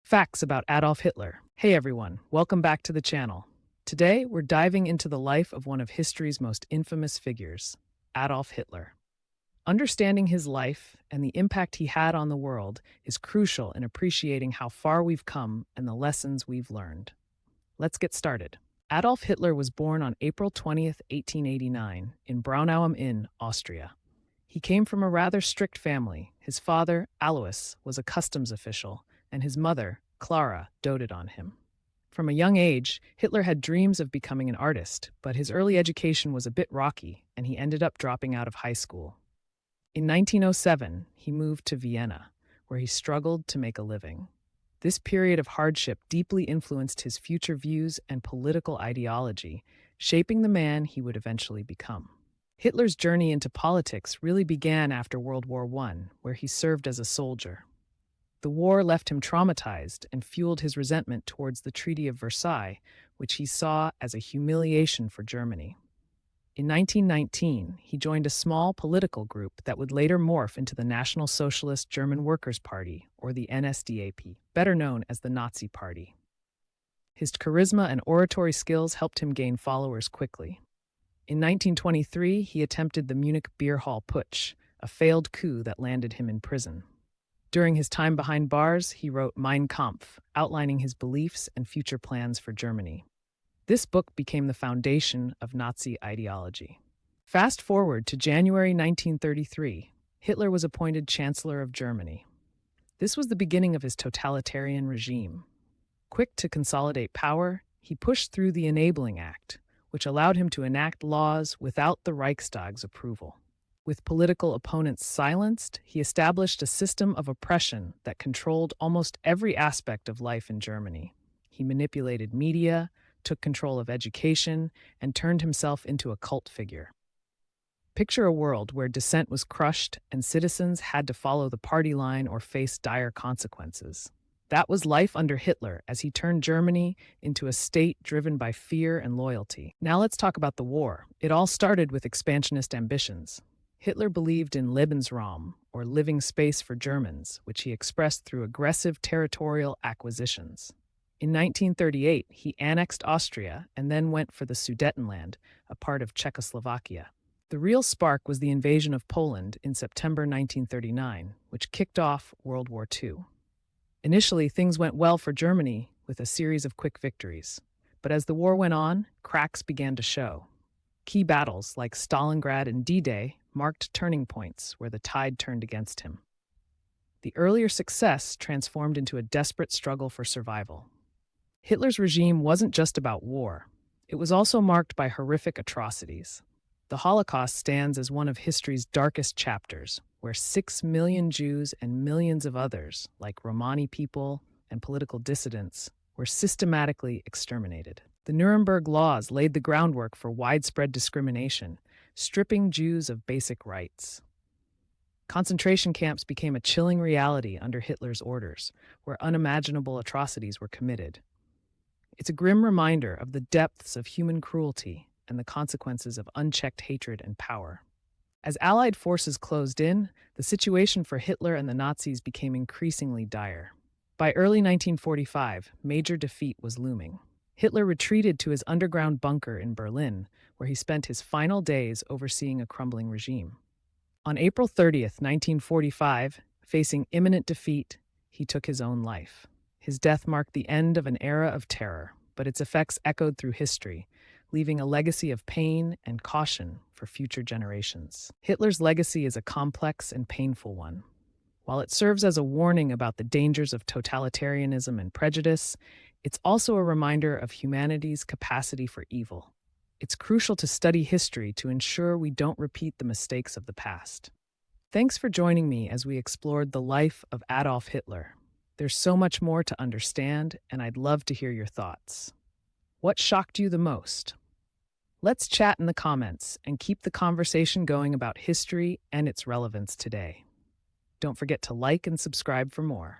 Facts about Adolf Hitler. Hey everyone, welcome back to the channel. Today, we're diving into the life of one of history's most infamous figures, Adolf Hitler. Understanding his life and the impact he had on the world is crucial in appreciating how far we've come and the lessons we've learned. Let's get started. Adolf Hitler was born on April 20th, 1889, in Braunau am Inn, Austria. He came from a rather strict family. His father, Alois, was a customs official, and his mother, Clara, doted on him. From a young age, Hitler had dreams of becoming an artist, but his early education was a bit rocky, and he ended up dropping out of high school. In 1907, he moved to Vienna, where he struggled to make a living. This period of hardship deeply influenced his future views and political ideology, shaping the man he would eventually become. Hitler's journey into politics really began after World War I, where he served as a soldier. The war left him traumatized and fueled his resentment towards the Treaty of Versailles, which he saw as a humiliation for Germany. In 1919, he joined a small political group that would later morph into the National Socialist German Workers' Party, or the NSDAP, better known as the Nazi Party. His charisma and oratory skills helped him gain followers quickly. In 1923, he attempted the Munich beer hall putsch, a failed coup that landed him in prison. During his time behind bars, he wrote Mein Kampf, outlining his beliefs and future plans for Germany. This book became the foundation of Nazi ideology. Fast forward to January 1933, Hitler was appointed Chancellor of Germany. This was the beginning of his totalitarian regime. Quick to consolidate power, he pushed through the Enabling Act, which allowed him to enact laws without the Reichstag's approval. With political opponents silenced, he established a system of oppression that controlled almost every aspect of life in Germany. He manipulated media, took control of education, and turned himself into a cult figure. Picture a world where dissent was crushed and citizens had to follow the party line or face dire consequences. That was life under Hitler as he turned Germany into a state driven by fear and loyalty. Now let's talk about the war. It all started with expansionist ambitions. Hitler believed in Lebensraum, or living space for Germans, which he expressed through aggressive territorial acquisitions. In 1938, he annexed Austria and then went for the Sudetenland, a part of Czechoslovakia. The real spark was the invasion of Poland in September 1939, which kicked off World War II. Initially, things went well for Germany with a series of quick victories. But as the war went on, cracks began to show. Key battles like Stalingrad and D-Day marked turning points where the tide turned against him. The earlier success transformed into a desperate struggle for survival. Hitler's regime wasn't just about war. It was also marked by horrific atrocities. The Holocaust stands as one of history's darkest chapters, where 6 million Jews and millions of others, like Romani people and political dissidents, were systematically exterminated. The Nuremberg laws laid the groundwork for widespread discrimination, stripping Jews of basic rights. Concentration camps became a chilling reality under Hitler's orders, where unimaginable atrocities were committed. It's a grim reminder of the depths of human cruelty and the consequences of unchecked hatred and power. As Allied forces closed in, the situation for Hitler and the Nazis became increasingly dire. By early 1945, major defeat was looming. Hitler retreated to his underground bunker in Berlin, where he spent his final days overseeing a crumbling regime. On April 30th, 1945, facing imminent defeat, he took his own life. His death marked the end of an era of terror, but its effects echoed through history, leaving a legacy of pain and caution for future generations. Hitler's legacy is a complex and painful one. While it serves as a warning about the dangers of totalitarianism and prejudice, it's also a reminder of humanity's capacity for evil. It's crucial to study history to ensure we don't repeat the mistakes of the past. Thanks for joining me as we explored the life of Adolf Hitler. There's so much more to understand, and I'd love to hear your thoughts. What shocked you the most? Let's chat in the comments and keep the conversation going about history and its relevance today. Don't forget to like and subscribe for more.